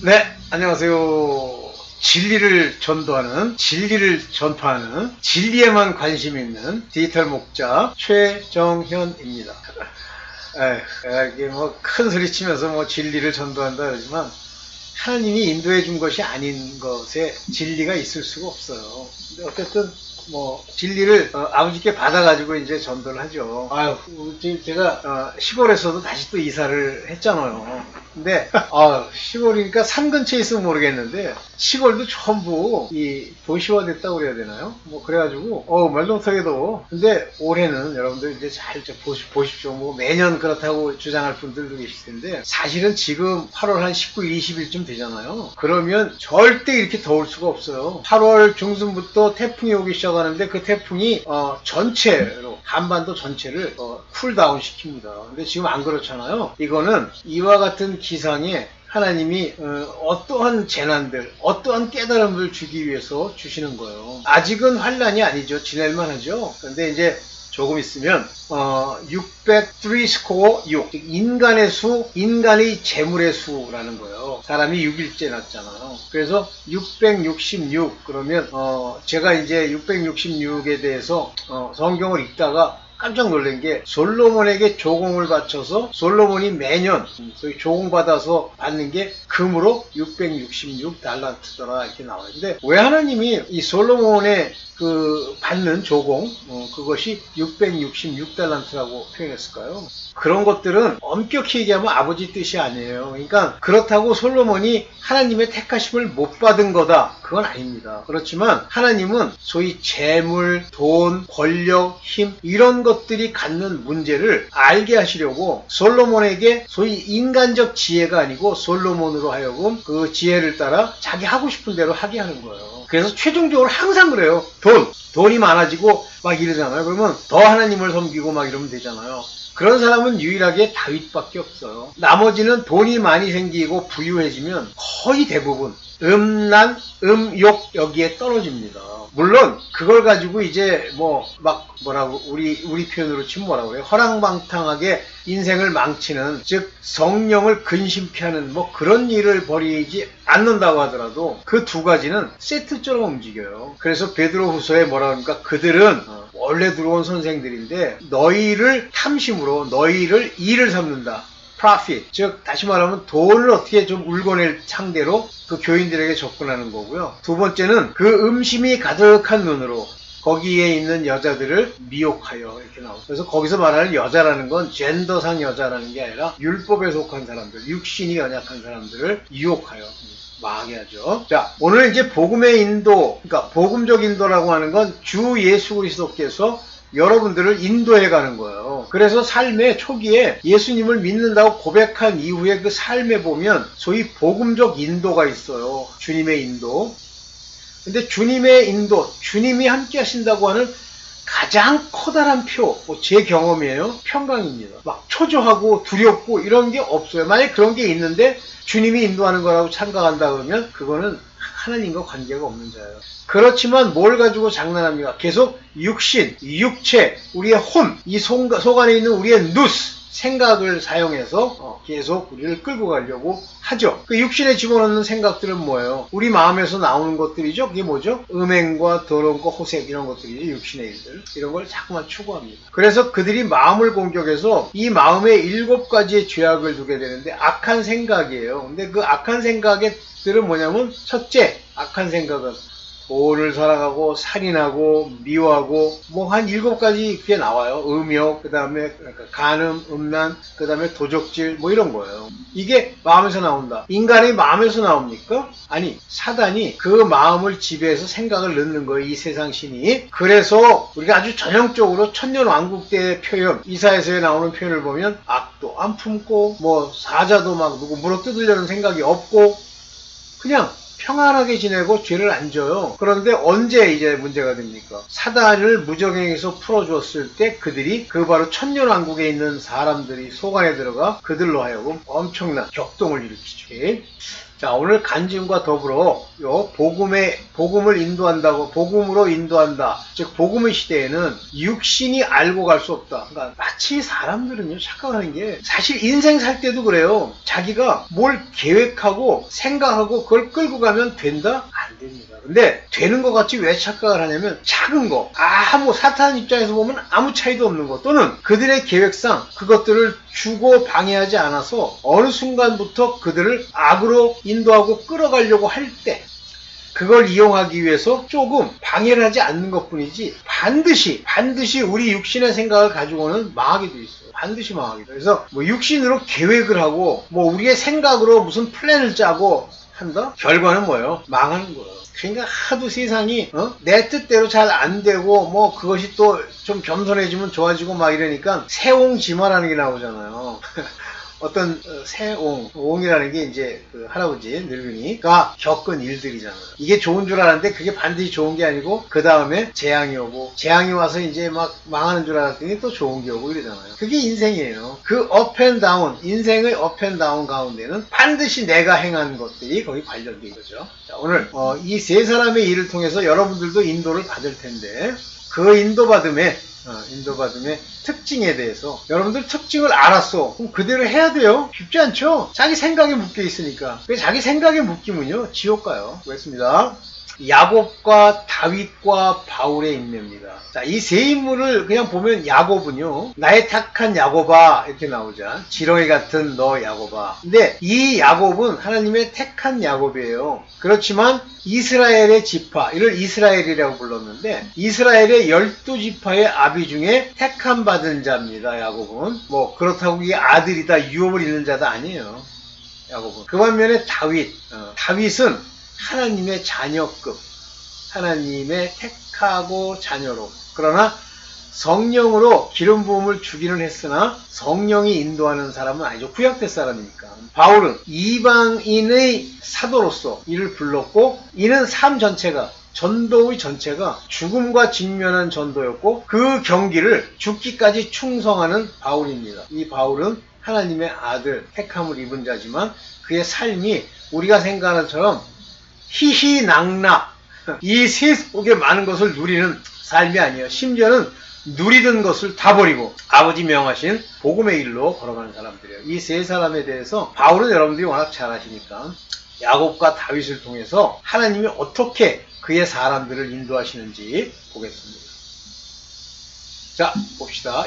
네, 안녕하세요. 진리를 전도하는, 진리를 전파하는, 진리에만 관심 있는 디지털 목자 최정현입니다. 이게 뭐 큰 소리 치면서 뭐 진리를 전도한다 그러지만 하나님이 인도해 준 것이 아닌 것에 진리가 있을 수가 없어요. 근데 어쨌든 뭐 진리를 아버지께 받아가지고 이제 전도를 하죠. 제가 시골에서도 다시 또 이사를 했잖아요. 근데 시골이니까 산 근처에 있으면 모르겠는데 시골도 전부 이 도시화 됐다고 그래야 되나요? 뭐 그래가지고 말도 못하게도. 근데 올해는 여러분들 이제 잘 보십시오. 뭐 매년 그렇다고 주장할 분들도 계실 텐데 사실은 지금 8월 한 19일, 20일쯤 되잖아요. 그러면 절대 이렇게 더울 수가 없어요. 8월 중순부터 태풍이 오기 시작하는데 그 태풍이 전체로 한반도 전체를 쿨다운 시킵니다. 근데 지금 안 그렇잖아요. 이거는 이와 같은 기상에 하나님이 어떠한 재난들, 어떠한 깨달음을 주기 위해서 주시는 거예요. 아직은 환란이 아니죠. 지낼만 하죠. 그런데 이제 조금 있으면 603 스코어 6, 인간의 수, 인간의 재물의 수라는 거예요. 사람이 6일째 났잖아요. 그래서 666 그러면 제가 이제 666에 대해서 성경을 읽다가 깜짝 놀란 게 솔로몬에게 조공을 바쳐서 솔로몬이 매년 소위 조공받아서 받는 게 금으로 666달란트더라 이렇게 나와요. 근데 왜 하나님이 이 솔로몬의 그 받는 조공 그것이 666달란트라고 표현했을까요? 그런 것들은 엄격히 얘기하면 아버지 뜻이 아니에요. 그러니까 그렇다고 솔로몬이 하나님의 택하심을 못 받은 거다. 그건 아닙니다. 그렇지만 하나님은 소위 재물, 돈, 권력, 힘 이런 것들이 갖는 문제를 알게 하시려고 솔로몬에게 소위 인간적 지혜가 아니고 솔로몬으로 하여금 그 지혜를 따라 자기 하고 싶은 대로 하게 하는 거예요. 그래서 최종적으로 항상 그래요. 돈이 많아지고 막 이러잖아요. 그러면 더 하나님을 섬기고 막 이러면 되잖아요. 그런 사람은 유일하게 다윗밖에 없어요. 나머지는 돈이 많이 생기고 부유해지면 거의 대부분 음란, 음욕 여기에 떨어집니다. 물론 그걸 가지고 이제 우리 표현으로 치면 뭐라고 해요? 허랑방탕하게 인생을 망치는, 즉 성령을 근심케 하는 뭐 그런 일을 벌이지 않는다고 하더라도 그 두 가지는 세트처럼 움직여요. 그래서 베드로후서에 뭐라 그러니까 그들은 원래 들어온 선생들인데 너희를 탐심으로 너희를 일을 삼는다. profit, 즉 다시 말하면 돈을 어떻게 좀 울고낼 상대로 그 교인들에게 접근하는 거고요. 두 번째는 그 음심이 가득한 눈으로 거기에 있는 여자들을 미혹하여 이렇게 나오고, 그래서 거기서 말하는 여자라는 건 젠더상 여자라는 게 아니라 율법에 속한 사람들, 육신이 연약한 사람들을 유혹하여 망하게 하죠. 자, 오늘 이제 복음의 인도, 그러니까 복음적 인도라고 하는 건 주 예수 그리스도께서 여러분들을 인도해 가는 거예요. 그래서 삶의 초기에 예수님을 믿는다고 고백한 이후에 그 삶에 보면 소위 복음적 인도가 있어요. 주님의 인도. 근데 주님의 인도, 주님이 함께 하신다고 하는 가장 커다란 제 경험이에요. 평강입니다. 막 초조하고 두렵고 이런 게 없어요. 만약에 그런 게 있는데 주님이 인도하는 거라고 착각한다 그러면 그거는 하나님과 관계가 없는 자예요. 그렇지만 뭘 가지고 장난합니까? 계속 육신, 육체, 우리의 혼, 이 속 안에 있는 우리의 누스, 생각을 사용해서 계속 우리를 끌고 가려고 하죠. 그 육신에 집어넣는 생각들은 뭐예요? 우리 마음에서 나오는 것들이죠. 그게 뭐죠? 음행과 더러운 거, 호색 이런 것들이죠. 육신의 일들. 이런 걸 자꾸만 추구합니다. 그래서 그들이 마음을 공격해서 이 마음에 7가지의 죄악을 두게 되는데 악한 생각이에요. 근데 그 악한 생각들은 뭐냐면 첫째, 악한 생각은 돈을 사랑하고 살인하고 미워하고 뭐 한 7가지 그게 나와요. 음욕, 그 다음에 간음, 음란, 그 다음에 도적질 뭐 이런 거예요. 이게 마음에서 나온다. 인간의 마음에서 나옵니까? 아니, 사단이 그 마음을 지배해서 생각을 넣는 거예요. 이 세상 신이. 그래서 우리가 아주 전형적으로 천년왕국 때의 표현, 이사야서에 나오는 표현을 보면 악도 안 품고 뭐 사자도 막 누구 물어뜯으려는 생각이 없고 그냥 평안하게 지내고 죄를 안 져요. 그런데 언제 이제 문제가 됩니까? 사단을 무적행에서 풀어주었을 때 그들이 그 바로 천년왕국에 있는 사람들이 속 안에 들어가 그들로 하여금 엄청난 격동을 일으키죠. 자, 오늘 간증과 더불어 요 복음을 인도한다고, 복음으로 인도한다. 즉, 복음의 시대에는 육신이 알고 갈 수 없다. 그러니까 마치 사람들은요, 착각하는 게, 사실 인생 살 때도 그래요. 자기가 뭘 계획하고 생각하고 그걸 끌고 가면 된다? 안 됩니다. 근데 되는 것 같이 왜 착각을 하냐면, 작은 거, 사탄 입장에서 보면 아무 차이도 없는 거, 또는 그들의 계획상 그것들을 주고 방해하지 않아서 어느 순간부터 그들을 악으로 인도하고 끌어가려고 할 때, 그걸 이용하기 위해서 조금 방해를 하지 않는 것 뿐이지, 반드시 우리 육신의 생각을 가지고는 망하게 돼 있어요. 반드시 망하게 돼. 그래서 육신으로 계획을 하고 우리의 생각으로 무슨 플랜을 짜고 한다? 결과는 뭐예요? 망하는 거예요. 그러니까 하도 세상이 내 뜻대로 잘 안 되고 그것이 또 좀 겸손해지면 좋아지고 막 이러니까 세옹지마라는 게 나오잖아요. 어떤 옹이라는 게 이제 그 할아버지 늙은이가 겪은 일들이잖아요. 이게 좋은 줄 알았는데 그게 반드시 좋은 게 아니고 그 다음에 재앙이 오고, 재앙이 와서 이제 막 망하는 줄 알았더니 또 좋은 게 오고 이러잖아요. 그게 인생이에요. 그 업앤다운, 인생의 업앤다운 가운데는 반드시 내가 행한 것들이 거기 관련돼 있죠. 자, 오늘 이 세 사람의 일을 통해서 여러분들도 인도를 받을 텐데, 그 인도받음의 특징에 대해서, 여러분들 특징을 알았어. 그럼 그대로 해야 돼요. 쉽지 않죠? 자기 생각에 묶여 있으니까. 자기 생각에 묶이면요, 지옥 가요. 그렇습니다. 야곱과 다윗과 바울의 인내입니다. 자, 이 세 인물을 그냥 보면, 야곱은요, 나의 택한 야곱아 이렇게 나오자. 지렁이 같은 너 야곱아. 근데 이 야곱은 하나님의 택한 야곱이에요. 그렇지만 이스라엘의 지파, 이를 이스라엘이라고 불렀는데, 이스라엘의 12지파의 아비 중에 택함 받은 자입니다. 야곱은 그렇다고 이게 아들이다, 유업을 잇는 자도 아니에요. 야곱은. 그 반면에 다윗은 하나님의 자녀급, 하나님의 택하고 자녀로, 그러나 성령으로 기름 부음을 주기는 했으나 성령이 인도하는 사람은 아니죠. 구약대 사람이니까. 바울은 이방인의 사도로서 이를 불렀고, 이는 삶 전체가, 전도의 전체가 죽음과 직면한 전도였고, 그 경기를 죽기까지 충성하는 바울입니다. 이 바울은 하나님의 아들, 택함을 입은 자지만 그의 삶이 우리가 생각하는 것처럼 희희낙낙, 이 세속의 많은 것을 누리는 삶이 아니에요. 심지어는 누리던 것을 다 버리고 아버지 명하신 복음의 일로 걸어가는 사람들이에요. 이 세 사람에 대해서 바울은 여러분들이 워낙 잘 아시니까 야곱과 다윗을 통해서 하나님이 어떻게 그의 사람들을 인도하시는지 보겠습니다. 자, 봅시다.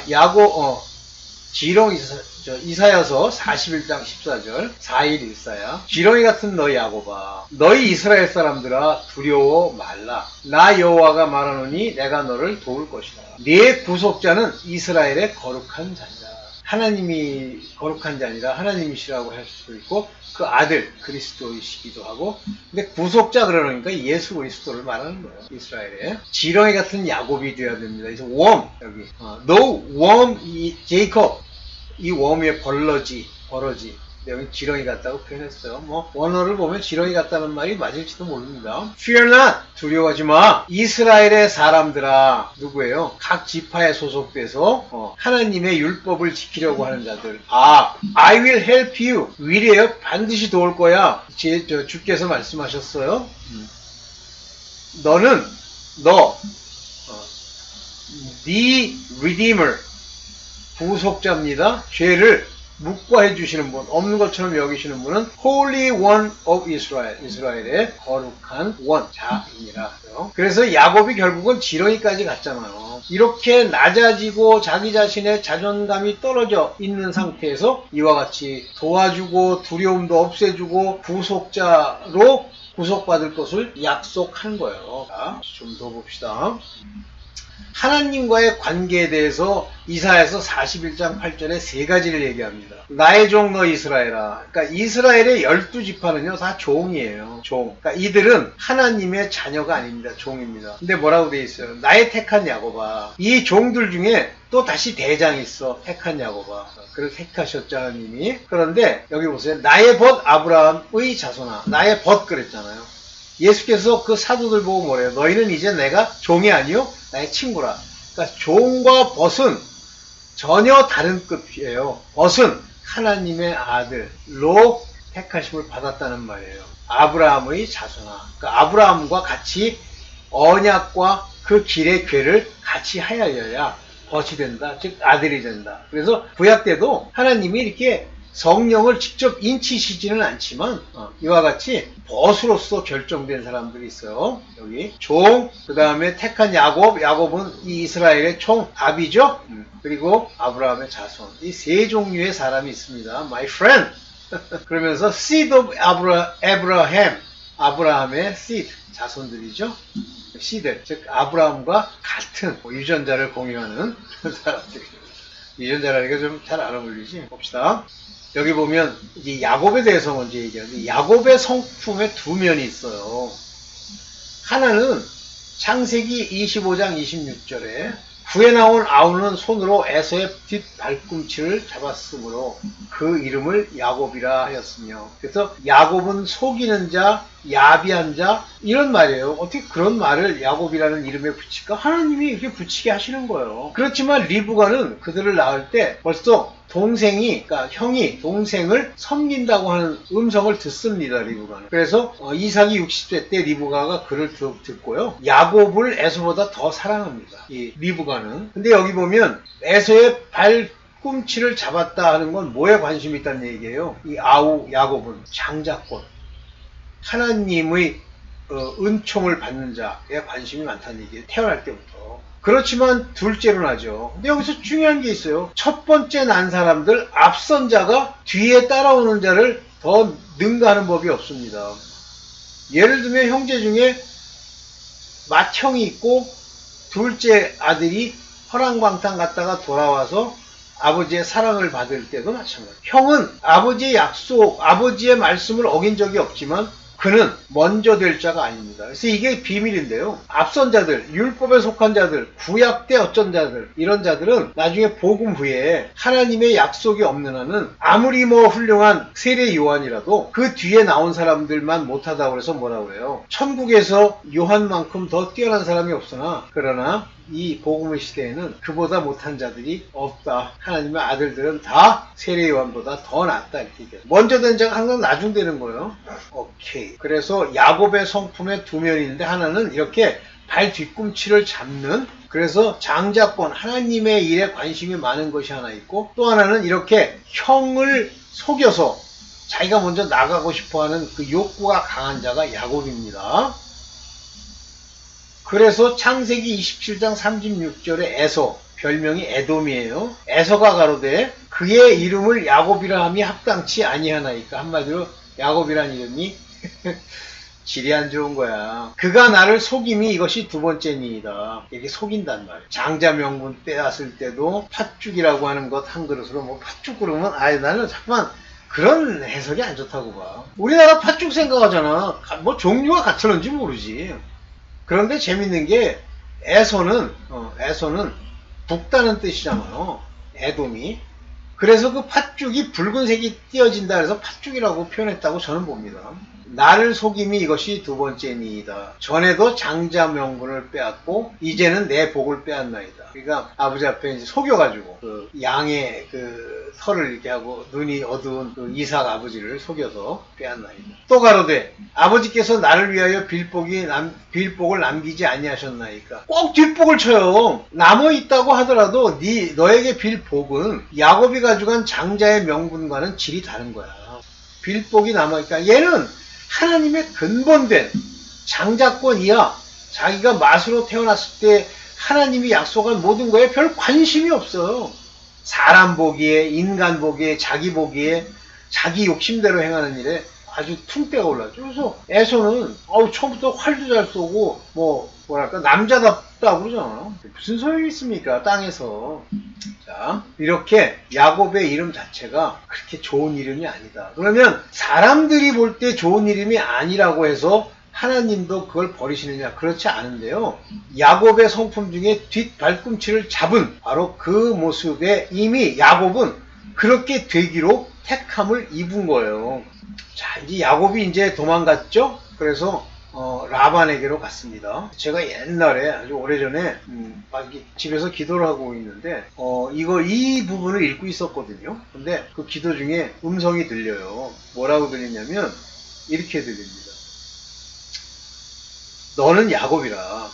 이사야서 41장 14절 4.1 지렁이 같은 너희 야곱아, 너희 이스라엘 사람들아 두려워 말라. 나 여호와가 말하노니 내가 너를 도울 것이다. 네 구속자는 이스라엘의 거룩한 자니라. 하나님이 거룩한 자니라 하나님이시라고 할 수도 있고, 그 아들 그리스도이시기도 하고, 근데 구속자 그러니까 예수 그리스도를 말하는 거예요. 이스라엘에 지렁이 같은 야곱이 되어야 됩니다. 그래서 여기 no worm 제이콥, 이 웜의 버러지, 여기 지렁이 같다고 표현했어요. 원어를 보면 지렁이 같다는 말이 맞을지도 모릅니다. Fear not, 두려워하지 마. 이스라엘의 사람들아, 누구예요? 각 지파에 소속돼서 하나님의 율법을 지키려고 하는 자들. I will help you. will이에요. 반드시 도울 거야. 주께서 말씀하셨어요. 네 redeemer, 구속자입니다. 죄를 묵과해 주시는 분, 없는 것처럼 여기시는 분은 Holy One of Israel, 이스라엘의 거룩한 원자이니라. 그래서 야곱이 결국은 지렁이까지 갔잖아요. 이렇게 낮아지고 자기 자신의 자존감이 떨어져 있는 상태에서 이와 같이 도와주고 두려움도 없애주고 구속자로 구속받을 것을 약속한 거예요. 자, 좀 더 봅시다. 하나님과의 관계에 대해서 이사야서 41장 8절에 세 가지를 얘기합니다. 나의 종 너 이스라엘아. 그러니까 이스라엘의 12지파는요 다 종이에요. 종. 그러니까 이들은 하나님의 자녀가 아닙니다. 종입니다. 근데 뭐라고 돼 있어요? 나의 택한 야곱아. 이 종들 중에 또 다시 대장이 있어. 택한 야곱아. 그를 택하셨죠, 하나님이. 그런데 여기 보세요. 나의 벗 아브라함의 자손아. 나의 벗 그랬잖아요. 예수께서 그 사도들 보고 뭐래요? 너희는 이제 내가 종이 아니요 나의 친구라. 그러니까 종과 벗은 전혀 다른 급이에요. 벗은 하나님의 아들, 택하심을 받았다는 말이에요. 아브라함의 자손아. 그러니까 아브라함과 같이 언약과 그 길의 궤를 같이 하여야 벗이 된다. 즉 아들이 된다. 그래서 구약 때도 하나님이 이렇게 성령을 직접 인치시지는 않지만 이와 같이 벗으로서 결정된 사람들이 있어요. 여기 종, 그 다음에 택한 야곱, 야곱은 이 이스라엘의 총 아비죠. 그리고 아브라함의 자손. 이 세 종류의 사람이 있습니다. My friend. 그러면서 seed of Abraham, 아브라함의 seed, 자손들이죠. seed, 즉 아브라함과 같은 유전자를 공유하는 사람들이. 유전자라는 게 좀 잘 안 어울리지? 봅시다. 여기 보면 이제 야곱에 대해서 먼저 얘기하는데 야곱의 성품에 두 면이 있어요. 하나는 창세기 25장 26절에 후에 나온 아우는 손으로 에서의 뒷발꿈치를 잡았으므로 그 이름을 야곱이라 하였으며, 그래서 야곱은 속이는 자, 야비한 자 이런 말이에요. 어떻게 그런 말을 야곱이라는 이름에 붙일까? 하나님이 이렇게 붙이게 하시는 거예요. 그렇지만 리브가는 그들을 낳을 때 벌써 동생이, 그러니까 형이 동생을 섬긴다고 하는 음성을 듣습니다. 리브가는. 그래서 이삭이 60세 때 리브가가 그를 듣고요, 야곱을 에서보다 더 사랑합니다. 이 리브가는. 근데 여기 보면 에서의 발꿈치를 잡았다 하는 건 뭐에 관심이 있다는 얘기예요. 이 아우 야곱은 장자권, 하나님의 은총을 받는 자에 관심이 많다는 얘기예요. 태어날 때부터. 그렇지만 둘째로 나죠. 근데 여기서 중요한 게 있어요. 첫 번째 난 사람들, 앞선 자가 뒤에 따라오는 자를 더 능가하는 법이 없습니다. 예를 들면 형제 중에 맏형이 있고 둘째 아들이 허랑방탕 갔다가 돌아와서 아버지의 사랑을 받을 때도 마찬가지예요. 형은 아버지의 약속, 아버지의 말씀을 어긴 적이 없지만 그는 먼저 될 자가 아닙니다. 그래서 이게 비밀인데요. 앞선 자들, 율법에 속한 자들, 구약 때 어쩐 자들, 이런 자들은 나중에 복음 후에 하나님의 약속이 없는 한은 아무리 훌륭한 세례 요한이라도 그 뒤에 나온 사람들만 못하다고 해서 뭐라고 그래요? 천국에서 요한만큼 더 뛰어난 사람이 없으나, 그러나 이 복음의 시대에는 그보다 못한 자들이 없다. 하나님의 아들들은 다 세례 요한보다 더 낫다. 이렇게 얘기해요. 먼저 된 자가 항상 나중 되는 거예요. 오케이. 그래서 야곱의 성품에 두 면이 있는데, 하나는 이렇게 발 뒤꿈치를 잡는, 그래서 장자권, 하나님의 일에 관심이 많은 것이 하나 있고, 또 하나는 이렇게 형을 속여서 자기가 먼저 나가고 싶어하는 그 욕구가 강한 자가 야곱입니다. 그래서 창세기 27장 36절에 에서, 별명이 에돔이에요. 에서가 가로되 그의 이름을 야곱이라 함이 합당치 아니하나이까. 한마디로 야곱이란 이름이 질이 안 좋은 거야. 그가 나를 속임이 이것이 두 번째니이다. 이렇게 속인단 말이야. 장자 명분 빼앗을 때도 팥죽이라고 하는 것 한 그릇으로 팥죽 그러면 나는 잠깐만 그런 해석이 안 좋다고 봐. 우리나라 팥죽 생각하잖아. 종류가 같을런지 모르지. 그런데 재밌는 게 에서는 붓다는 뜻이잖아요. 에돔이. 그래서 그 팥죽이 붉은색이 띄어진다 그래서 팥죽이라고 표현했다고 저는 봅니다. 나를 속임이 이것이 두 번째니이다. 전에도 장자 명분을 빼앗고 이제는 내 복을 빼앗나이다. 그러니까 아버지 앞에 이제 속여가지고 그 양의 그 털을 이렇게 하고 눈이 어두운 그 이삭 아버지를 속여서 빼앗나이다. 또 가로되 아버지께서 나를 위하여 빌복을 남기지 아니하셨나이까. 꼭 뒷복을 쳐요. 남아 있다고 하더라도 너에게 빌복은 야곱이 가져간 장자의 명분과는 질이 다른 거야. 빌복이 남아있다. 얘는 하나님의 근본된 장자권이야. 자기가 맛으로 태어났을 때 하나님이 약속한 모든 거에 별 관심이 없어요. 사람 보기에, 인간 보기에, 자기 보기에, 자기 욕심대로 행하는 일에 아주 퉁배가 올라죠. 그래서 에서는 처음부터 활도 잘 쏘고 뭐랄까 남자답다고 그러잖아. 무슨 소용이 있습니까? 땅에서. 자, 이렇게 야곱의 이름 자체가 그렇게 좋은 이름이 아니다. 그러면 사람들이 볼 때 좋은 이름이 아니라고 해서 하나님도 그걸 버리시느냐? 그렇지 않은데요. 야곱의 성품 중에 뒷발꿈치를 잡은 바로 그 모습에 이미 야곱은 그렇게 되기로 택함을 입은 거예요. 자, 이제 야곱이 이제 도망갔죠? 그래서 라반에게로 갔습니다. 제가 옛날에 아주 오래전에 막 집에서 기도를 하고 있는데 이 부분을 읽고 있었거든요. 근데 그 기도 중에 음성이 들려요. 뭐라고 들리냐면 이렇게 들립니다. 너는 야곱이라.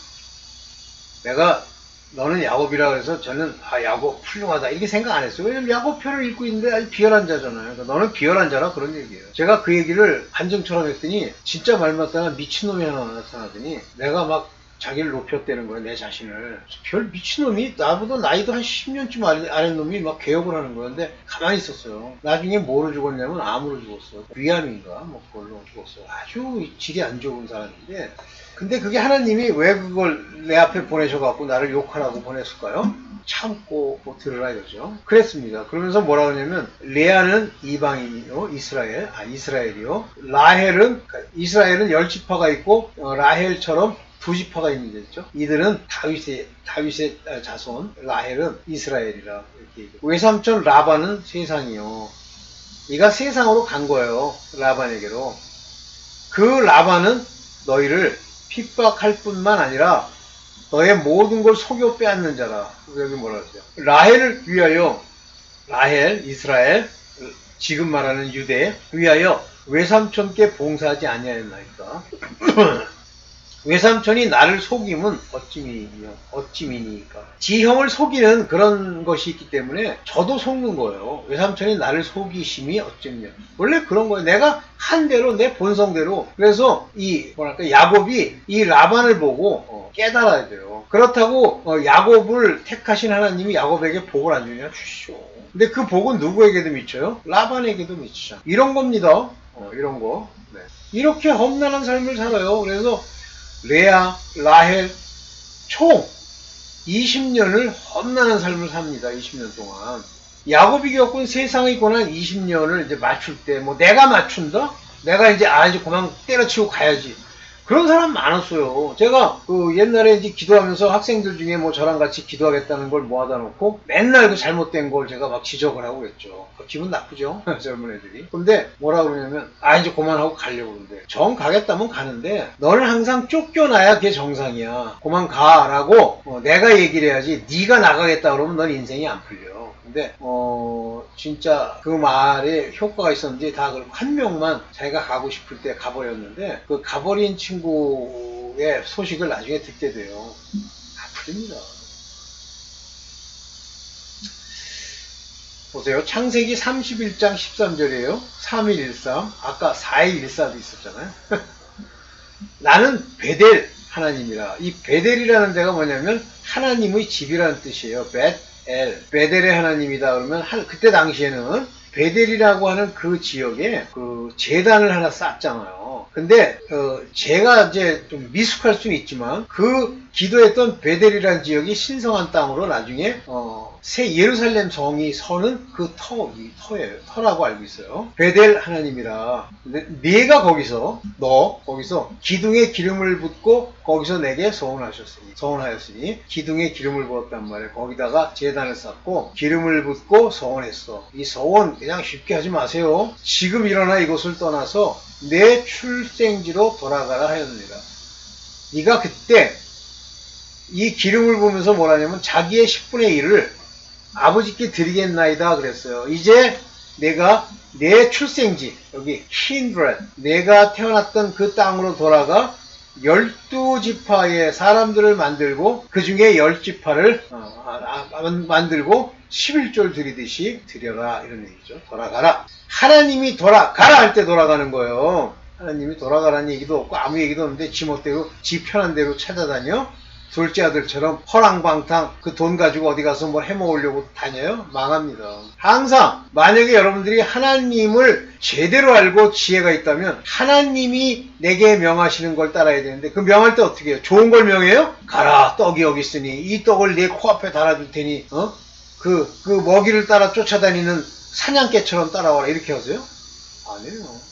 너는 야곱이라 그래서 저는 야곱 훌륭하다 이렇게 생각 안 했어요. 왜냐면 야곱 편을 읽고 있는데 아주 비열한 자잖아요. 그러니까 너는 비열한 자라 그런 얘기예요. 제가 그 얘기를 한정처럼 했더니 진짜 말 맞다가 미친놈이 하나 나타나더니 내가 막 자기를 높였다는 거예요. 내 자신을. 별 미친놈이 나보다 나이도 한 10년쯤 아래 놈이 막 개혁을 하는 거예요. 근데 가만히 있었어요. 나중에 뭐로 죽었냐면 암으로 죽었어. 위암인가 뭐 그걸로 죽었어요. 아주 질이 안 좋은 사람인데 근데 그게 하나님이 왜 그걸 내 앞에 보내셔갖고 나를 욕하라고 보냈을까요? 참고 들으라 이거죠. 그랬습니다. 그러면서 뭐라 그러냐면 레아는 이방인이요 이스라엘이요. 이스라엘은 10지파가 있고 라헬처럼 2지파가 있는 데죠. 이들은 다윗의 자손, 라헬은 이스라엘이라 이렇게 얘기해요. 외삼촌 라반은 세상이요. 이가 세상으로 간 거예요. 라반에게로. 그 라반은 너희를 핍박할 뿐만 아니라 너의 모든 걸 속여 빼앗는 자라. 여기 뭐라 그러죠? 라헬을 위하여 이스라엘 지금 말하는 유대 위하여 외삼촌께 봉사하지 아니하였나이까. 외삼촌이 나를 속임은 어찌미니까. 지형을 속이는 그런 것이 있기 때문에 저도 속는 거예요. 외삼촌이 나를 속이심이 어쩌냐. 원래 그런 거예요. 내가 한 대로 내 본성대로. 그래서 야곱이 이 라반을 보고 깨달아야 돼요. 그렇다고 야곱을 택하신 하나님이 야곱에게 복을 안 주냐? 주시오. 근데 그 복은 누구에게도 미쳐요? 라반에게도 미치죠. 이런 겁니다. 이런 거. 네. 이렇게 험난한 삶을 살아요. 그래서 레아, 라헬 총 20년을 험난한 삶을 삽니다. 20년 동안. 야곱이 겪은 세상의 고난 20년을 이제 맞출 때 내가 맞춘다? 내가 이제 그만 때려치고 가야지. 그런 사람 많았어요. 제가 옛날에 이제 기도하면서 학생들 중에 저랑 같이 기도하겠다는 걸 모아다 놓고 맨날 그 잘못된 걸 제가 막 지적을 하고 했죠. 기분 나쁘죠? 젊은 애들이. 근데 뭐라 그러냐면 이제 그만하고 가려고 그러는데 정 가겠다면 가는데 너는 항상 쫓겨나야 그게 정상이야. 그만 가라고 내가 얘기를 해야지 네가 나가겠다 그러면 넌 인생이 안 풀려. 근데 진짜 그 말에 효과가 있었는지 다 그렇고 한 명만 자기가 가고 싶을 때 가버렸는데 그 가버린 친구의 소식을 나중에 듣게 돼요. 아픕니다. 보세요. 창세기 31장 13절이에요. 3.1.13 아까 4.1.14도 있었잖아요. 나는 베델 하나님이라. 이 베델이라는 데가 뭐냐면 하나님의 집이라는 뜻이에요. 베델의 하나님이다 그러면 그때 당시에는 베델이라고 하는 그 지역에 그 제단을 하나 쌓았잖아요. 근데 제가 이제 좀 미숙할 수는 있지만 그 기도했던 베델이라는 지역이 신성한 땅으로 나중에 새 예루살렘 성이 서는 그 터예요. 터라고 알고 있어요. 베델 하나님이라. 근데 네가 거기서 기둥에 기름을 붓고 거기서 내게 서원하였으니 기둥에 기름을 부었단 말이에요. 거기다가 제단을 쌓고 기름을 붓고 서원했어. 이 서원 그냥 쉽게 하지 마세요. 지금 일어나 이곳을 떠나서 내 출생지로 돌아가라 하였느니라. 네가 그때 이 기름을 부으면서 뭐라냐면 자기의 10분의 1을 아버지께 드리겠나이다 그랬어요. 이제 내가 내 출생지 여기 kindred 내가 태어났던 그 땅으로 돌아가 12지파의 사람들을 만들고 그 중에 10지파를 만들고 11절 드리듯이 드려라 이런 얘기죠. 돌아가라. 하나님이 돌아가라 할 때 돌아가는 거예요. 하나님이 돌아가라는 얘기도 없고 아무 얘기도 없는데 지멋대로 지 편한 대로 찾아다녀. 둘째 아들처럼 허랑방탕 그 돈 가지고 어디 가서 뭘 해먹으려고 다녀요? 망합니다. 항상 만약에 여러분들이 하나님을 제대로 알고 지혜가 있다면 하나님이 내게 명하시는 걸 따라야 되는데 그 명할 때 어떻게 해요? 좋은 걸 명해요? 가라 떡이 여기 있으니 이 떡을 내 코앞에 달아줄 테니 그 먹이를 따라 쫓아다니는 사냥개처럼 따라와라 이렇게 하세요? 아니에요.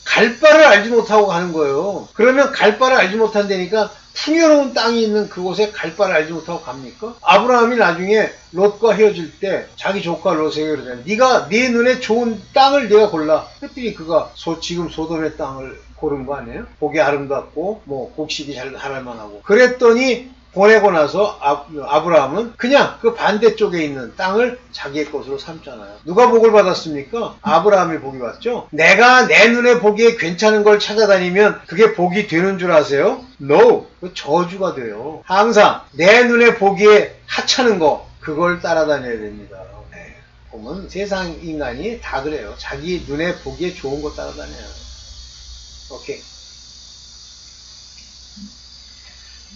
갈 바를 알지 못하고 가는 거예요. 그러면 갈 바를 알지 못한다니까 풍요로운 땅이 있는 그곳에 갈 바를 알지 못하고 갑니까? 아브라함이 나중에 롯과 헤어질 때 자기 조카 롯에게 그러잖아요. 네가 네 눈에 좋은 땅을 네가 골라. 그랬더니 그가 지금 소돔의 땅을 고른 거 아니에요? 보기 아름답고 뭐 곡식이 잘 자랄만하고. 그랬더니 보내고 나서 아브라함은 그냥 그 반대쪽에 있는 땅을 자기의 것으로 삼잖아요. 누가 복을 받았습니까? 아브라함이 복이 받죠. 내가 내 눈에 보기에 괜찮은 걸 찾아다니면 그게 복이 되는 줄 아세요? No! 그 저주가 돼요. 항상 내 눈에 보기에 하찮은 거 그걸 따라다녀야 됩니다. 네. 보면 세상 인간이 다 그래요. 자기 눈에 보기에 좋은 거 따라다녀요. 오케이.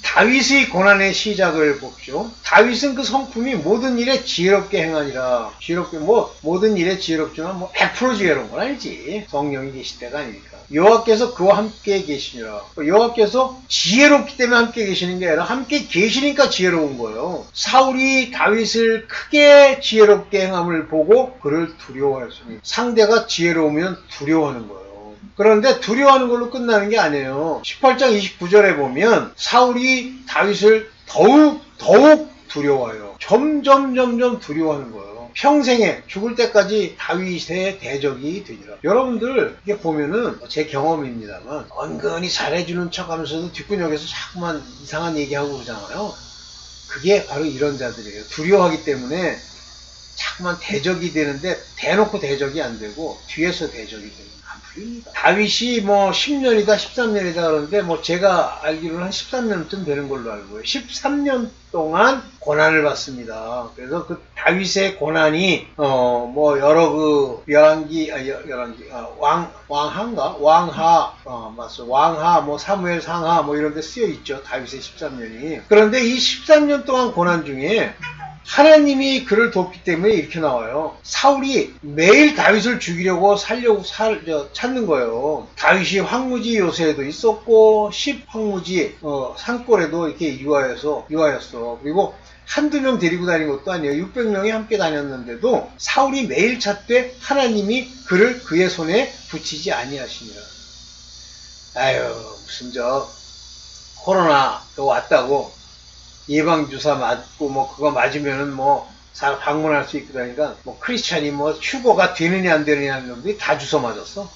다윗의 고난의 시작을 보죠. 다윗은 그 성품이 모든 일에 지혜롭게 행하니라. 지혜롭게 모든 일에 지혜롭지만 100% 지혜로운 건 아니지. 성령이 계실 때가 아니니까. 여호와께서 그와 함께 계시니라. 여호와께서 지혜롭기 때문에 함께 계시는 게 아니라 함께 계시니까 지혜로운 거예요. 사울이 다윗을 크게 지혜롭게 행함을 보고 그를 두려워했습니다. 상대가 지혜로우면 두려워하는 거예요. 그런데 두려워하는 걸로 끝나는 게 아니에요. 18장 29절에 보면 사울이 다윗을 더욱 두려워해요. 점점 두려워하는 거예요. 평생에 죽을 때까지 다윗의 대적이 되니라. 여러분들 이게 보면은 제 경험입니다만 은근히 잘해주는 척하면서도 뒷구녕에서 자꾸만 이상한 얘기하고 그러잖아요. 그게 바로 이런 자들이에요. 두려워하기 때문에 자꾸만 대적이 되는데 대놓고 대적이 안 되고 뒤에서 대적이 되는. 다윗이 10년이다 13년이다 그러는데 제가 알기로는 한 13년쯤 되는 걸로 알고요. 13년 동안 고난을 받습니다. 그래서 그 다윗의 고난이 여러 그 왕하 사무엘 상하 이런 데 쓰여 있죠. 다윗의 13년이. 그런데 이 13년 동안 고난 중에 하나님이 그를 돕기 때문에 이렇게 나와요. 사울이 매일 다윗을 죽이려고 찾는 거예요. 다윗이 황무지 요새에도 있었고 10황무지 산골에도 이렇게 유하였어. 그리고 한두 명 데리고 다닌 것도 아니에요. 600명이 함께 다녔는데도 사울이 매일 찾되 하나님이 그를 그의 손에 붙이지 아니하시니라. 아유 무슨 코로나 왔다고 예방주사 맞고 그거 맞으면은 방문할 수 있고 하니까 크리스찬이 휴거가 되느냐 안 되느냐 하는 놈들이 다 주워 맞았어.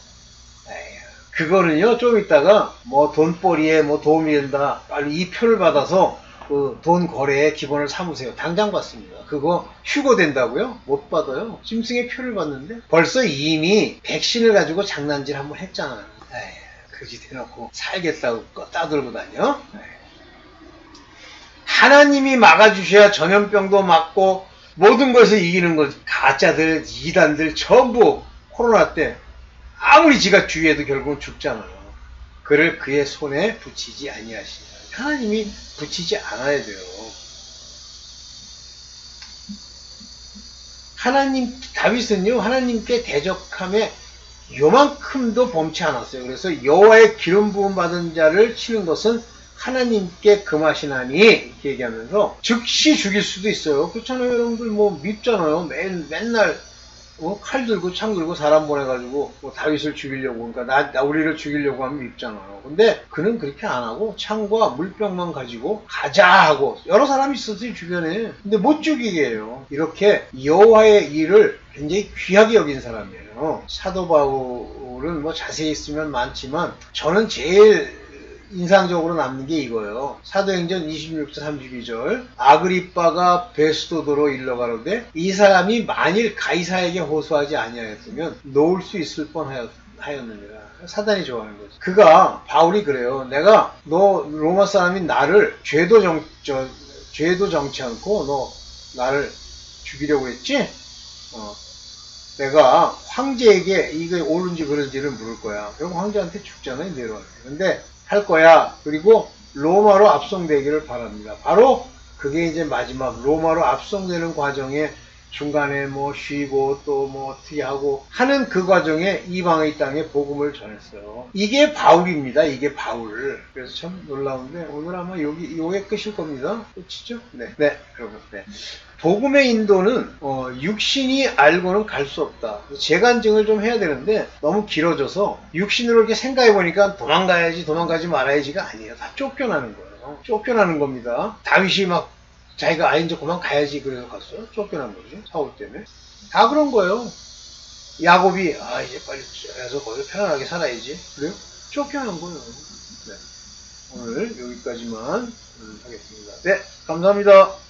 에휴, 그거는요 좀 있다가 돈벌이에 도움이 된다. 빨리 이 표를 받아서 그 돈 거래에 기본을 삼으세요. 당장 받습니다. 그거 휴거 된다고요? 못 받아요. 짐승의 표를 받는데 벌써 이미 백신을 가지고 장난질 한번 했잖아요. 에휴, 그짓 해놓고 살겠다고 따들고 다녀. 에휴. 하나님이 막아주셔야 전염병도 막고 모든 것을 이기는 것. 가짜들, 이단들 전부 코로나 때 아무리 지가 주의해도 결국은 죽잖아요. 그를 그의 손에 붙이지 아니하시니라. 하나님이 붙이지 않아야 돼요. 다윗은요 하나님께 대적함에 요만큼도 범치 않았어요. 그래서 여호와의 기름 부음 받은 자를 치는 것은 하나님께 금하시나니 이렇게 얘기하면서 즉시 죽일 수도 있어요. 그렇잖아요. 여러분들 밉잖아요. 맨날 칼 들고 창 들고 사람 보내가지고 다윗을 죽이려고 그러니까 우리를 죽이려고 하면 밉잖아요. 근데 그는 그렇게 안 하고 창과 물병만 가지고 가자 하고 여러 사람이 있었어요 주변에. 근데 못 죽이게 해요. 이렇게 여호와의 일을 굉장히 귀하게 여긴 사람이에요. 사도 바울은 자세히 쓰면 많지만 저는 제일 인상적으로 남는 게 이거예요. 사도행전 26장 32절 아그리빠가 베스도도로 일러가로되 이 사람이 만일 가이사에게 호소하지 아니하였으면 놓을 수 있을 뻔하였느니라. 사단이 좋아하는 거지. 바울이 그래요. 너 로마 사람이 나를 죄도 정치 않고 너 나를 죽이려고 했지? 내가 황제에게 이게 옳은지 그른지를 물을 거야. 그럼 황제한테 죽잖아요. 내려갈 때. 근데 할 거야. 그리고 로마로 압송되기를 바랍니다. 바로 그게 이제 마지막 로마로 압송되는 과정에 중간에 쉬고 또 어떻게 하고 하는 그 과정에 이방의 땅에 복음을 전했어요. 이게 바울입니다. 이게 바울. 그래서 참 놀라운데 오늘 아마 요게 끝일 겁니다. 끝이죠? 네. 여러분. 네. 복음의 인도는 육신이 알고는 갈 수 없다. 재간증을 좀 해야 되는데 너무 길어져서 육신으로 이렇게 생각해 보니까 도망가지 말아야지가 아니에요. 다 쫓겨나는 거예요. 쫓겨나는 겁니다. 다윗이 막 자기가 아인 적 그만 가야지 그래서 갔어요. 쫓겨난 거지. 사울 때문에. 다 그런 거예요. 야곱이 이제 빨리 해서 거기서 편안하게 살아야지. 그래요? 쫓겨난 거예요. 네. 오늘 여기까지만 하겠습니다. 네, 감사합니다.